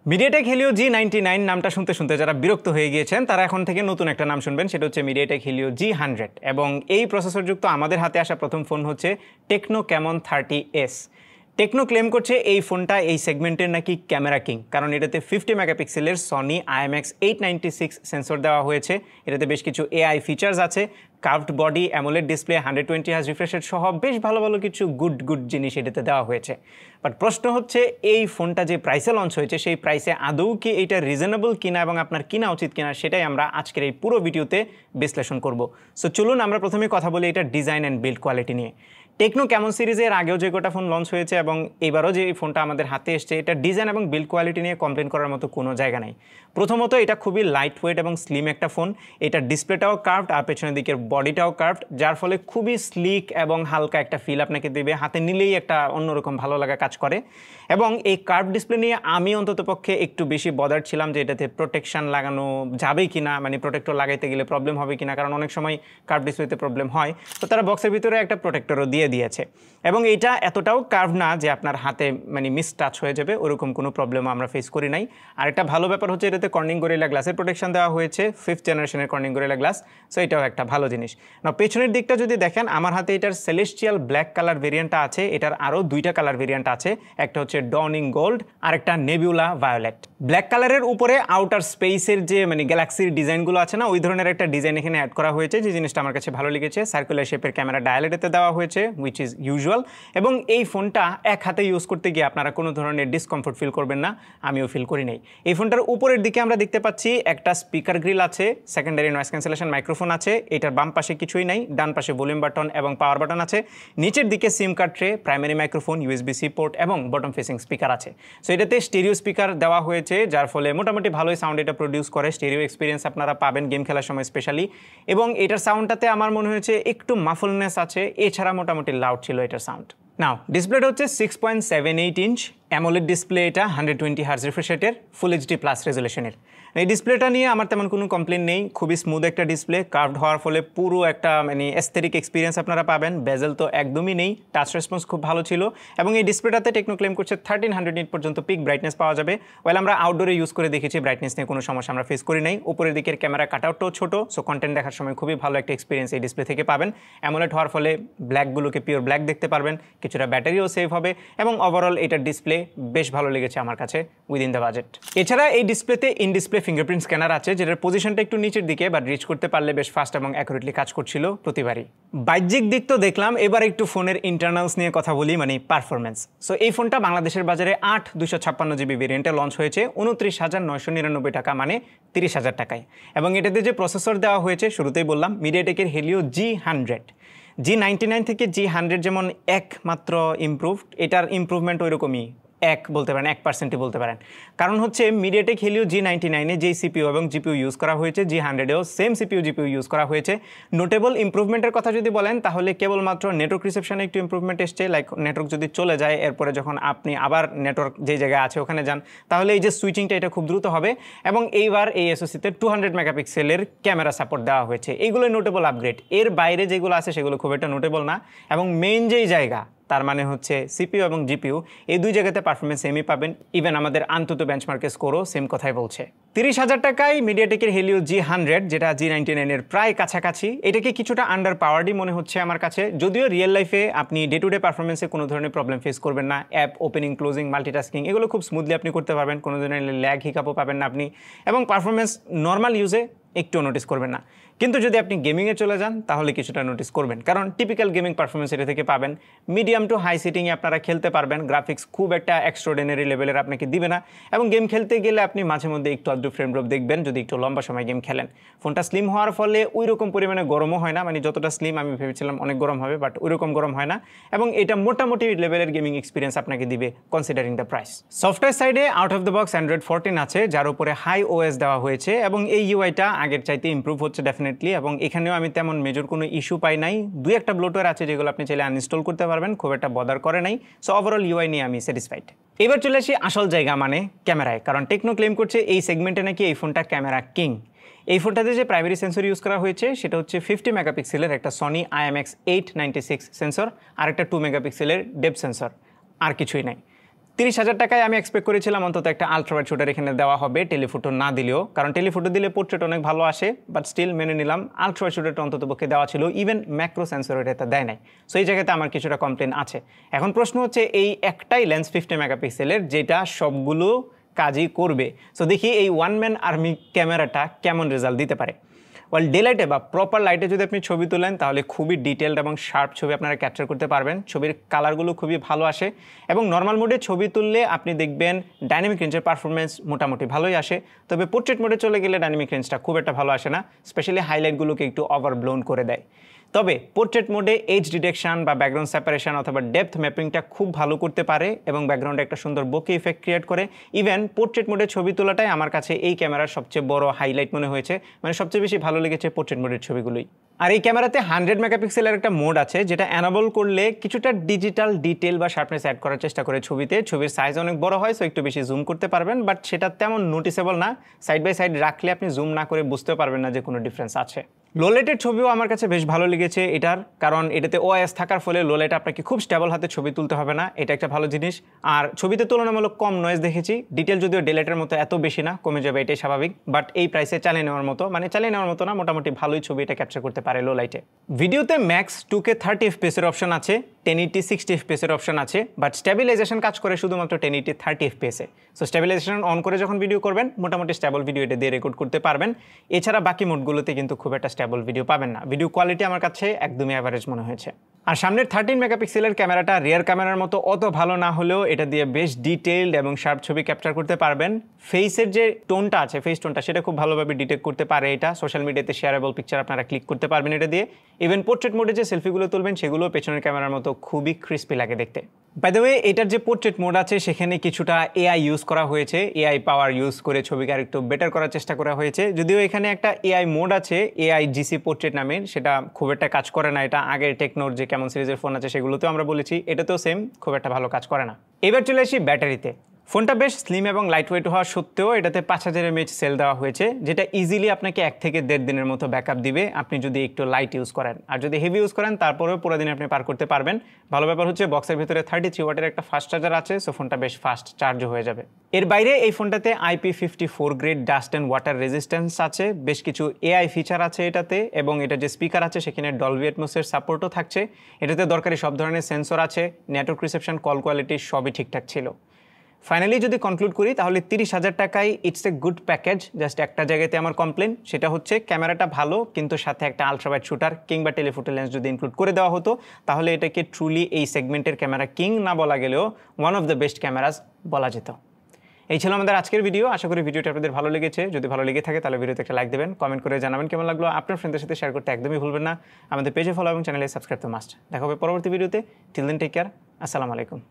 MediaTek Helio G99 নামটা শুনতে শুনতে যারা বিরক্ত হয়ে গিয়েছেন তারা এখন থেকে নতুন একটা নাম শুনবেন, সেটা হচ্ছে মিডিয়াটেক হেলিও G100 এবং এই প্রসেসরযুক্ত আমাদের হাতে আসা প্রথম ফোন হচ্ছে techno Camon 30s। Techno claim করছে এই ফোনটা এই সেগমেন্টের নাকি ক্যামেরা কিং, কারণ এটাতে 50 মেগাপিক্সেলের সনি IMX896 সেন্সর দেওয়া হয়েছে। এটাতে বেশ কিছু এআই ফিচার্স আছে, curved body, AMOLED display, 120 hertz refresh rate সহ বেশ ভালো ভালো কিছু গুড জিনিস এটাতে দেওয়া হয়েছে। বাট প্রশ্ন হচ্ছে এই ফোনটা যে প্রাইসে লঞ্চ হয়েছে সেই প্রাইসে আদৌ কি এটা রিজনেবল কিনা এবং আপনার কিনা উচিত কিনা সেটাই আমরা আজকের এই পুরো ভিডিওতে বিশ্লেষণ করব। সো চলুন আমরা প্রথমে কথা বলি এটা ডিজাইন অ্যান্ড বিল্ড কোয়ালিটি নিয়ে। টেকনো ক্যামন সিরিজের আগেও যে গোটা ফোন লঞ্চ হয়েছে এবং এবারও যে এই ফোনটা আমাদের হাতে এসছে, এটা ডিজাইন এবং বিল্ড কোয়ালিটি নিয়ে কমপ্লেন করার মতো কোনো জায়গা নাই। প্রথমত এটা খুবই লাইট ওয়েট এবং স্লিম একটা ফোন, এটা ডিসপ্লেটাও কার্ভড আর পেছনের দিকের বডিটাও কার্ভড, যার ফলে খুবই স্লিক এবং হালকা একটা ফিল আপনাকে দেবে, হাতে নিলেই একটা অন্যরকম ভালো লাগা কাজ করে। এবং এই কার্ভ ডিসপ্লে নিয়ে আমি অন্ততপক্ষে একটু বেশি বদার ছিলাম যে এটাতে প্রোটেকশন লাগানো যাবে কিনা, মানে প্রোটেক্টর লাগাইতে গেলে প্রবলেম হবে কিনা, কারণ অনেক সময় কার্ভ ডিসপ্লেতে প্রবলেম হয়। তো তারা বক্সের ভিতরে একটা প্রোটেক্টরও দিয়েছে এবং এটা এতটাও কার্ভ না যে আপনার হাতে মানে মিস টাচ হয়ে যাবে, ওরকম কোনো প্রবলেমও আমরা ফেস করি নাই। আর একটা ভালো ব্যাপার হচ্ছে এটাতে কর্নিং গরিলা গ্লাসের প্রোটেকশন দেওয়া হয়েছে, 5th জেনারেশনের কর্নিং গরিলা গ্লাস, সো এটাও একটা ভালো জিনিস না। পেছনের দিকটা যদি দেখেন, আমার হাতে এটার সেলেস্টিয়াল ব্ল্যাক কালার ভেরিয়েন্টটা আছে, এটার আরও 2টা কালার ভেরিয়েন্ট আছে, একটা হচ্ছে ডনিং গোল্ড আর একটা নেবিউলা ভায়োলেট। ব্ল্যাক কালারের উপরে আউটার স্পেসের যে মানে গ্যালাক্সির ডিজাইনগুলো আছে না, ওই ধরনের একটা ডিজাইন এখানে অ্যাড করা হয়েছে, যে জিনিসটা আমার কাছে ভালো লেগেছে। সার্কুলার শেপের ক্যামেরা ডায়াল এটাতে দেওয়া হয়েছে, হুইচ ইজ ইউজুয়াল। এবং এই ফোনটা এক হাতে ইউজ করতে গিয়ে আপনারা কোনো ধরনের ডিসকমফোর্ট ফিল করবেন না, আমিও ফিল করি নাই। এই ফোনটার উপরের দিকে আমরা দেখতে পাচ্ছি একটা স্পিকার গ্রিল আছে, সেকেন্ডারি নয়েজ ক্যান্সেলেশন মাইক্রোফোন আছে, এটার বাম পাশে কিছুই নাই, ডান পাশে ভলিউম বাটন এবং পাওয়ার বাটন আছে। নিচের দিকে সিম card tray, primary microphone, USB-C port এবং বটম ফেসিং স্পিকার আছে। সো এটাতে স্টেরিও স্পিকার দেওয়া হয়েছে, যার ফলে মোটামুটি ভালোই সাউন্ড এটা প্রডিউস করে, স্টেরিও এক্সপিরিয়েন্স আপনারা পাবেন গেম খেলার সময় স্পেশালি। এবং এটার সাউন্ডটাতে আমার মনে হয়েছে একটু মাফলনেস আছে, এছাড়া মোটামুটি লাউড ছিল এটার সাউন্ড। নাও ডিসপ্লেটা হচ্ছে 6.78 ইঞ্চ অ্যামোলেড ডিসপ্লে, এটা 120 হার্জ রিফ্রেশ রেটের, ফুল এইচডি প্লাস রেজুলেশনের। এই ডিসপ্লেটা নিয়ে আমার তেমন কোনো কমপ্লেন নেই, খুবই স্মুথ একটা ডিসপ্লে, কার্ভড হওয়ার ফলে পুরো একটা মানে এস্থেটিক এক্সপিরিয়েন্স আপনারা পাবেন। বেজেল তো একদমই নেই, টাচ রেসপন্স খুব ভালো ছিল এবং এই ডিসপ্লেটাতে টেকনো ক্লেম করছে 1300 নিট পর্যন্ত পিক ব্রাইটনেস পাওয়া যাবে। ওয়েল আমরা আউটডোরে ইউজ করে দেখেছি, ব্রাইটনেস নিয়ে কোনো সমস্যা আমরা ফেস করি নাই। উপরের দিকের ক্যামেরা কাটআউটটাও ছোটো, সো কন্টেন্ট দেখার সময় খুবই ভালো একটা এক্সপিরিয়েন্স এই ডিসপ্লে থেকে পাবেন। অ্যামোলেড হওয়ার ফলে ব্ল্যাকগুলোকে পিওর ব্ল্যাক দেখতে পারবেন, কিছুটা ব্যাটারিও সেভ হবে এবং ওভারঅল এটার ডিসপ্লে বেশ ভালো লেগেছে আমার কাছে উইদিন দ্য বাজেট। এছাড়া এই ডিসপ্লেতে ইন ডিসপ্লে ফিঙ্গারপ্রিন্ট স্ক্যানার আছে, যেটার পজিশনটা একটু নিচের দিকে, বাট রিচ করতে পারলে বেশ ফাস্ট এবং অ্যাকুরেটলি কাজ করছিল প্রতিবারই। বাহ্যিক দিক তো দেখলাম, এবার একটু ফোনের ইন্টারনালস নিয়ে কথা বলি, মানে পারফরমেন্স। সো এই ফোনটা বাংলাদেশের বাজারে 8/256 GB ভেরিয়েন্টে লঞ্চ হয়েছে 29,999 টাকা, মানে 30,000 টাকায়। এবং এটাতে যে প্রসেসর দেওয়া হয়েছে শুরুতেই বললাম, মিডিয়াটেকের হেলিও G100। G99 থেকে G100 যেমন একমাত্র ইমপ্রুভড, এটার ইমপ্রুভমেন্ট ওইরকমই বলতে পারেন, 1% বলতে পারেন। কারণ হচ্ছে মিডিয়াটেক হেলিও G99-এ যেই সিপিইউ এবং জিপিইউ ইউজ করা হয়েছে, G100-এও সেম সিপিইউ জিপিইউ ইউজ করা হয়েছে। নোটেবল ইমপ্রুভমেন্টের কথা যদি বলেন, তাহলে কেবলমাত্র নেটওয়ার্ক রিসেপশনে একটু ইমপ্রুভমেন্ট এসছে, লাইক নেটওয়ার্ক যদি চলে যায়, এরপরে যখন আপনি আবার নেটওয়ার্ক যেই জায়গায় আছে ওখানে যান, তাহলে এই যে সুইচিংটা এটা খুব দ্রুত হবে। এবং এইবার এই এসওসিতে 200 মেগাপিক্সেলের ক্যামেরা সাপোর্ট দেওয়া হয়েছে, এইগুলো নোটেবল আপগ্রেড। এর বাইরে যেগুলো আছে সেগুলো খুব একটা নোটেবল না। এবং মেইন যেই জায়গা, তার মানে হচ্ছে সিপিইউ এবং জিপিইউ, এই দুই জায়গাতে পারফরমেন্স সেমই পাবেন। ইভেন আমাদের আন্তত বেঞ্চমার্কের স্কোরও সেম কথাই বলছে। 30,000 টাকায় মিডিয়াটেকের হেলিও G100, যেটা G99-এর প্রায় কাছাকাছি, এটাকে কিছুটা আন্ডার পাওয়ারডই মনে হচ্ছে আমার কাছে। যদিও রিয়েল লাইফে আপনি ডে টু ডে পারফরমেন্সে কোনো ধরনের প্রবলেম ফেস করবেন না, অ্যাপ ওপেনিং ক্লোজিং মাল্টিটাস্কিং এগুলো খুব স্মুথলি আপনি করতে পারবেন, কোনো ধরনের ল্যাগ হিকাপও পাবেন না আপনি, এবং পারফরমেন্স নর্মাল ইউজে একটুও নোটিস করবেন না। কিন্তু যদি আপনি গেমিংয়ে চলে যান তাহলে কিছুটা নোটিস করবেন, কারণ টিপিক্যাল গেমিং পারফরমেন্স এটা থেকে পাবেন। মিডিয়াম টু হাই সিটিংয়ে আপনারা খেলতে পারবেন, গ্রাফিক্স খুব একটা এক্সট্রাঅর্ডিনারি লেভেলের আপনাকে দিবে না, এবং গেম খেলতে গেলে আপনি মাঝে মধ্যে একটু আধটু ফ্রেম ড্রপ দেখবেন যদি একটু লম্বা সময় গেম খেলেন। ফোনটা স্লিম হওয়ার ফলে ওই রকম পরিমাণে গরমও হয় না, মানে যতটা স্লিম আমি ভেবেছিলাম অনেক গরম হবে, বাট ওই রকম গরম হয় না, এবং এটা মোটামুটি লেভেলের গেমিং এক্সপিরিয়েন্স আপনাকে দিবে কনসিডারিং দ্য প্রাইস। সফটওয়্যার সাইডে out of the box Android 14 আছে, যার উপরে হাই ওএস দেওয়া হয়েছে, এবং এই ইউআইটা আগের চাইতে ইমপ্রুভ হচ্ছে ডেফিনেটলি, এবং এখানেও আমি তেমন মেজর কোনো ইস্যু পাই নাই। দুই একটা ব্লোটওয়্যার আছে যেগুলো আপনি চাইলে আনইনস্টল করতে পারবেন, খুব একটা বদার করে নাই। সো ওভারঅল ইউআই নিয়ে আমি স্যাটিসফাইড। এবার চলে আসি আসল জায়গা, মানে ক্যামেরায়, কারণ টেকনো ক্লেম করছে এই সেগমেন্টে নাকি এই ফোনটা ক্যামেরা কিং। এই ফোনটাতে যে প্রাইমারি সেন্সর ইউজ করা হয়েছে সেটা হচ্ছে 50 মেগাপিক্সেলের একটা সনি IMX896 সেন্সর, আর একটা 2 মেগাপিক্সেলের ডেপথ সেন্সর, আর কিছুই নাই। 30,000 টাকায় আমি এক্সপেক্ট করেছিলাম অন্তত একটা আলট্রাওয়াইড শুটার এখানে দেওয়া হবে, টেলিফোটো না দিলেও, কারণ টেলিফোটো দিলে পোর্ট্রেট অনেক ভালো আসে, বাট স্টিল মেনে নিলাম আলট্রাওয়াইড শুটারটা অন্তত পক্ষে দেওয়া ছিল, ইভেন ম্যাক্রো সেন্সর এটা দেয় নাই। সো এই জায়গাতে আমার কিছুটা কমপ্লেন আছে। এখন প্রশ্ন হচ্ছে এই একটাই লেন্স 50 মেগাপিক্সেলের যেটা সবগুলো কাজই করবে। সো দেখি এই ওয়ান ম্যান আর্মি ক্যামেরাটা কেমন রেজাল্ট দিতে পারে। ওয়াল ডে লাইটে বা প্রপার লাইটে যদি আপনি ছবি তোলেন তাহলে খুবই ডিটেলড এবং শার্প ছবি আপনারা ক্যাপচার করতে পারবেন। ছবির কালারগুলো খুবই ভালো আসে এবং নর্মাল মোডে ছবি তুললে আপনি দেখবেন ডাইনামিক রেঞ্জের পারফরমেন্স মোটামুটি ভালোই আসে। তবে পোর্ট্রেট মোডে চলে গেলে ডাইনামিক রেঞ্জটা খুব একটা ভালো আসে না, স্পেশালি হাইলাইটগুলোকে একটু ওভারব্লোন করে দেয়। তবে পোর্ট্রেট মোডে এজ ডিটেকশন বা ব্যাকগ্রাউন্ড সেপারেশন অথবা ডেপথ ম্যাপিংটা খুব ভালো করতে পারে এবং ব্যাকগ্রাউন্ডে একটা সুন্দর বোকে ইফেক্ট ক্রিয়েট করে। ইভেন পোর্ট্রেট মোডে ছবি তোলাটাই আমার কাছে এই ক্যামেরার সবচেয়ে বড় হাইলাইট মনে হয়েছে, মানে সবচেয়ে বেশি ভালো লেগেছে পোর্ট্রেট মোডের ছবিগুলোই। আর এই ক্যামেরাতে 100 মেগাপিক্সেলের একটা মোড আছে যেটা অ্যানাবল করলে কিছুটা ডিজিটাল ডিটেল বা শার্পনেস অ্যাড করার চেষ্টা করে ছবিতে। ছবির সাইজ অনেক বড় হয়, সো একটু বেশি জুম করতে পারবেন, বাট সেটা তেমন নোটিসেবল না। সাইড বাই সাইড রাখলে আপনি জুম না করে বুঝতে পারবেন না যে কোনো ডিফারেন্স আছে। লো লাইটের ছবিও আমার কাছে বেশ ভালো লেগেছে এটার, কারণ এটাতে ওএস থাকার ফলে লো লাইট আপনাকে খুব স্টেবল হাতে ছবি তুলতে হবে না, এটা একটা ভালো জিনিস। আর ছবিতে তুলনামূলক কম নয়েজ দেখেছি, ডিটেল যদিও ডে লাইটের মতো এত বেশি না, কমে যাবে এটাই স্বাভাবিক, বাট এই প্রাইসে চালিয়ে নেওয়ার মতো, মানে চালিয়ে নেওয়ার মতো না, মোটামুটি ভালোই ছবি এটা ক্যাপচার করতে পারে লো লাইটে। ভিডিওতে ম্যাক্স 2K 30 FPS এর অপশন আছে, 1080 60 FPS এর অপশন আছে, বাট স্টেবিলাইজেশন কাজ করে শুধুমাত্র 1080 30 FPS A. So stabilisation on করে যখন ভিডিও করবেন মোটামুটি স্টেবল ভিডিও এটা দিয়ে রেকর্ড করতে পারবেন। এছাড়া বাকি মোডগুলোতে কিন্তু খুব একটা স্টেবল ভিডিও পাবেন না। ভিডিও কোয়ালিটি আমার কাছে একদমই অ্যাভারেজ মনে হয়েছে। আর সামনের 13 মেগাপিক্সেলের ক্যামেরাটা রিয়ার ক্যামেরার মতো অত ভালো না হলেও এটা দিয়ে বেশ ডিটেইলড এবং শার্প ছবি ক্যাপচার করতে পারবেন। ফেসের যে টোনটা আছে, ফেস টোনটা, সেটা খুব ভালোভাবে ডিটেক্ট করতে পারে এটা। সোশ্যাল মিডিয়াতে শেয়ারেবল পিকচার আপনারা ক্লিক করতে পারবেন এটা দিয়ে। ইভেন পোর্ট্রেট মোডে যে সেলফিগুলো তুলবেন সেগুলো পেছনের ক্যামেরার মতো খুবই ক্রিস্পি লাগে দেখতে। বাই দ্য ওয়ে, এটার যে পোর্ট্রেট মোড আছে সেখানে কিছুটা এআই ইউজ করা হয়েছে, এআই পাওয়ার ইউজ করে ছবিকে আরেকটু বেটার করার চেষ্টা করা হয়েছে। যদিও এখানে একটা এআই মোড আছে, এআই জিসি পোর্ট্রেট নামের, সেটা খুব একটা কাজ করে না। এটা আগের টেকনোর যে কেমন সিরিজের ফোন আছে সেগুলোতেও আমরা বলেছি, এটাতেও সেম, খুব একটা ভালো কাজ করে না। এবার চলে আসি ব্যাটারিতে। ফোনটা বেশ স্লিম এবং লাইট ওয়েট হওয়া সত্ত্বেও এটাতে 5000 mAh সেল দেওয়া হয়েছে, যেটা ইজিলি আপনাকে 1 থেকে 1.5 দিনের মতো ব্যাকআপ দিবে আপনি যদি একটু লাইট ইউজ করেন। আর যদি হেভি ইউজ করেন তারপরেও পুরো দিন আপনি পার করতে পারবেন। ভালো ব্যাপার হচ্ছে বক্সের ভিতরে 33 ওয়াটের একটা ফাস্ট চার্জার আছে, সো ফোনটা বেশ ফাস্ট চার্জও হয়ে যাবে। এর বাইরে এই ফোনটাতে IP54 grade dust and water resistance আছে, বেশ কিছু এআই ফিচার আছে এটাতে, এবং এটা যে স্পিকার আছে সেখানে ডলবি অ্যাটমসের সাপোর্টও থাকছে। এটাতে দরকারি সব ধরনের সেন্সর আছে, নেটওয়ার্ক রিসেপশন, কল কোয়ালিটি সবই ঠিকঠাক ছিল। ফাইনালি যদি কনক্লুড করি তাহলে 30,000 টাকায় it's a good package. Just একটা জায়গাতে আমার কমপ্লেন, সেটা হচ্ছে ক্যামেরাটা ভালো, কিন্তু সাথে একটা আলট্রাওয়াইড শুটার কিংবা টেলিফোটো লেন্স যদি ইনক্লুড করে দেওয়া হতো তাহলে এটাকে ট্রুলি এই সেগমেন্টের ক্যামেরা কিং না বলা গেলেও one of the best cameras বলা যেত। এই ছিল আমাদের আজকের ভিডিও। আশা করি ভিডিওটা আপনাদের ভালো লেগেছে। যদি ভালো লেগে থাকে তাহলে ভিডিওতে একটা লাইক দেবেন, কমেন্ট করে জানাবেন কেমন লাগলো। আপনার ফ্রেন্ডদের সাথে শেয়ার করতে একদমই ভুলবেন না। আমাদের পেজে ফলো এবং চ্যানেলে সাবস্ক্রাইব তো মাস্ট। দেখা হবে পরবর্তী ভিডিওতে। Till then take care. আসসালামু আলাইকুম।